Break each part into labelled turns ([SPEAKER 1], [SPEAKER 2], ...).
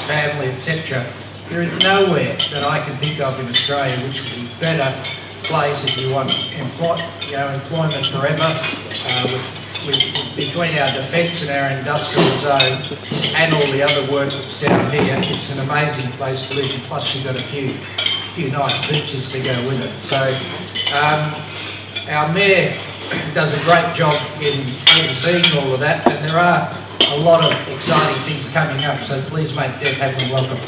[SPEAKER 1] family, etc. There is nowhere that I can think of in Australia which would be a better place if you want employment forever. Between our defence and our industrial zone and all the other work that's down here, it's an amazing place to live, and plus you've got a few nice beaches to go with it. So our Mayor does a great job in overseeing all of that, and there are a lot of exciting things coming up, so please make Deb happy and welcome.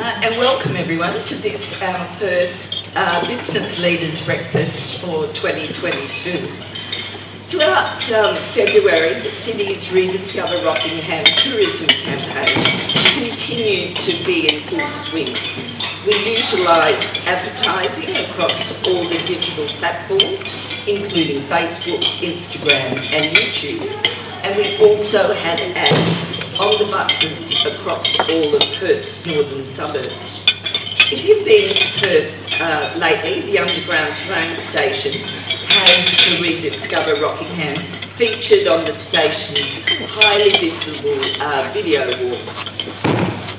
[SPEAKER 2] And welcome everyone to this, our first Business Leaders Breakfast for 2022. Throughout February, the city's Rediscover Rockingham tourism campaign continued to be in full swing. We utilised advertising across all the digital platforms, including Facebook, Instagram and YouTube, and we also had ads on the buses across all of Perth's northern suburbs. If you've been to Perth lately, the underground train station has the Rediscover Rockingham featured on the station's highly visible video wall.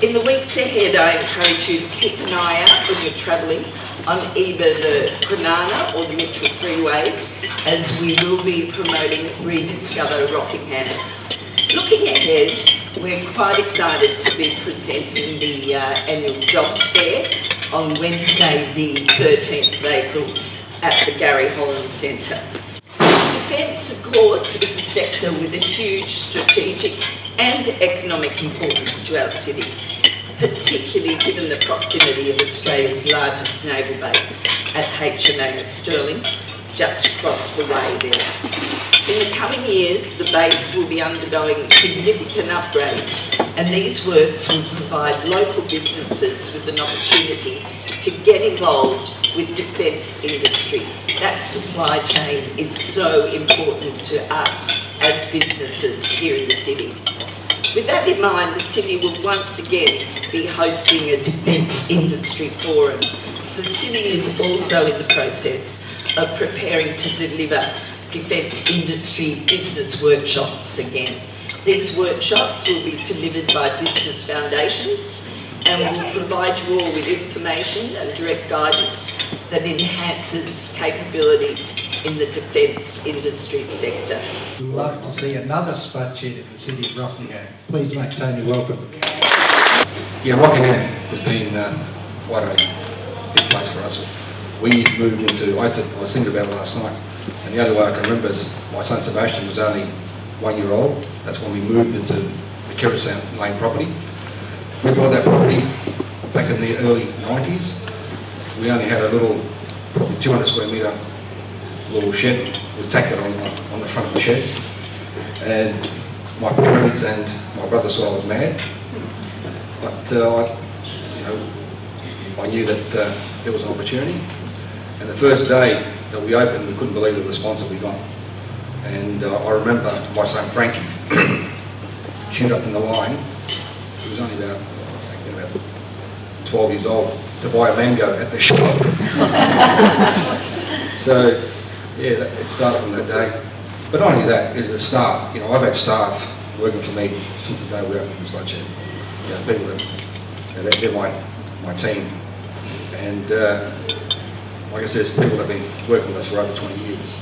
[SPEAKER 2] In the weeks ahead, I encourage you to keep an eye out when you're travelling on either the Kwinana or the Mitchell freeways, as we will be promoting Rediscover Rockingham. Looking ahead, we're quite excited to be presenting the annual Jobs Fair on Wednesday the 13th of April at the Gary Holland Centre. Defence, of course, is a sector with a huge strategic and economic importance to our city, particularly given the proximity of Australia's largest naval base at HMAS Stirling, just across the way there. In the coming years, the base will be undergoing significant upgrades, and these works will provide local businesses with an opportunity to get involved with defence industry. That supply chain is so important to us as businesses here in the city. With that in mind, the city will once again be hosting a defence industry forum. The city is also in the process of preparing to deliver defence industry business workshops again. These workshops will be delivered by business foundations and will provide you all with information and direct guidance that enhances capabilities in the defence industry sector.
[SPEAKER 1] We'd love to see another spud shed in the city of Rockingham. Please make Tony welcome.
[SPEAKER 3] Yeah, Rockingham has been quite a big place for us. We moved into, I was thinking about it last night, and the only way I can remember is my son Sebastian was only 1 year old. That's when we moved into the Kerrissound Lane property. We bought that property back in the early 90s. We only had a little, probably 200 square metre little shed. We tacked it on the front of the shed. And my parents and my brother thought I was mad. But I knew that there was an opportunity. And the first day that we opened, we couldn't believe the response that we got. And I remember my son Frankie queued up in the line. He was only about 12 years old to buy a mango at the shop. So, yeah, it started from that day. But not only that, there's the staff. I've had staff working for me since the day we opened this budget. People that, they're my team. And like I said, it's people that have been working with us for over 20 years.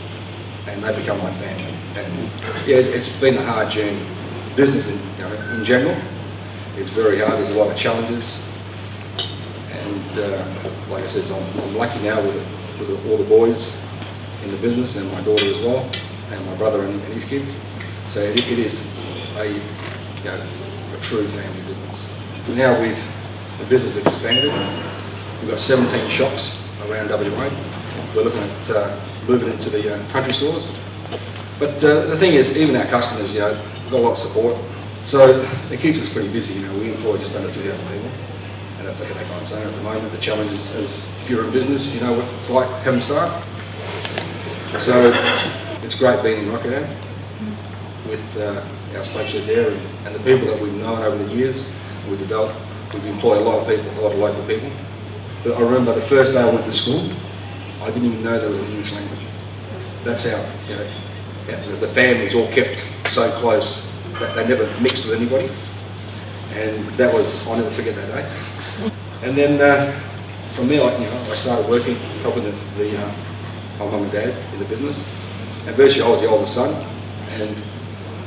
[SPEAKER 3] And they become my family. And yeah, it's been a hard journey. Business in general is very hard. There's a lot of challenges. And like I said, I'm lucky now with all the boys in the business and my daughter as well, and my brother and his kids. So it is a true family business. Now the business has expanded. We've got 17 shops around WA. We're looking at moving into the country stores. But the thing is, even our customers, we've got a lot of support. So it keeps us pretty busy. We employ just under 2,000 people. And that's okay, I'm saying at the moment. The challenge is, as if you're in business, you know what it's like having staff. So it's great being in Rockingham with our station there and the people that we've known over the years. We've employed a lot of people, a lot of local people. But I remember the first day I went to school, I didn't even know there was an English language. That's how the families all kept so close that they never mixed with anybody. And that was, I'll never forget that day. And then from there, I started working, helping my mum and dad in the business. And virtually I was the oldest son. And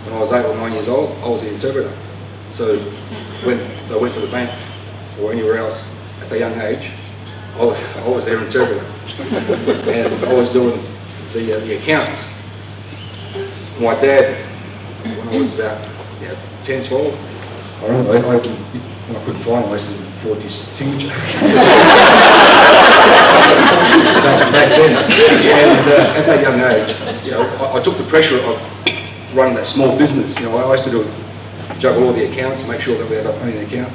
[SPEAKER 3] when I was 8 or 9 years old, I was the interpreter. So when they went to the bank or anywhere else at the young age, I was their interpreter. And I was doing the accounts for my dad when I was about 10, 12. I remember I couldn't find most of them for his signature. back then. And at that young age, I took the pressure of running that small business. I used to juggle all the accounts, make sure that we had enough money in the account.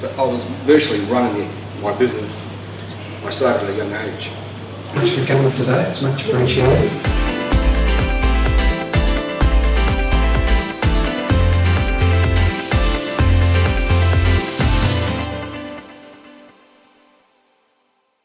[SPEAKER 3] But I was virtually running my business. I started at a young age.
[SPEAKER 4] Thanks for coming today, it's much appreciated.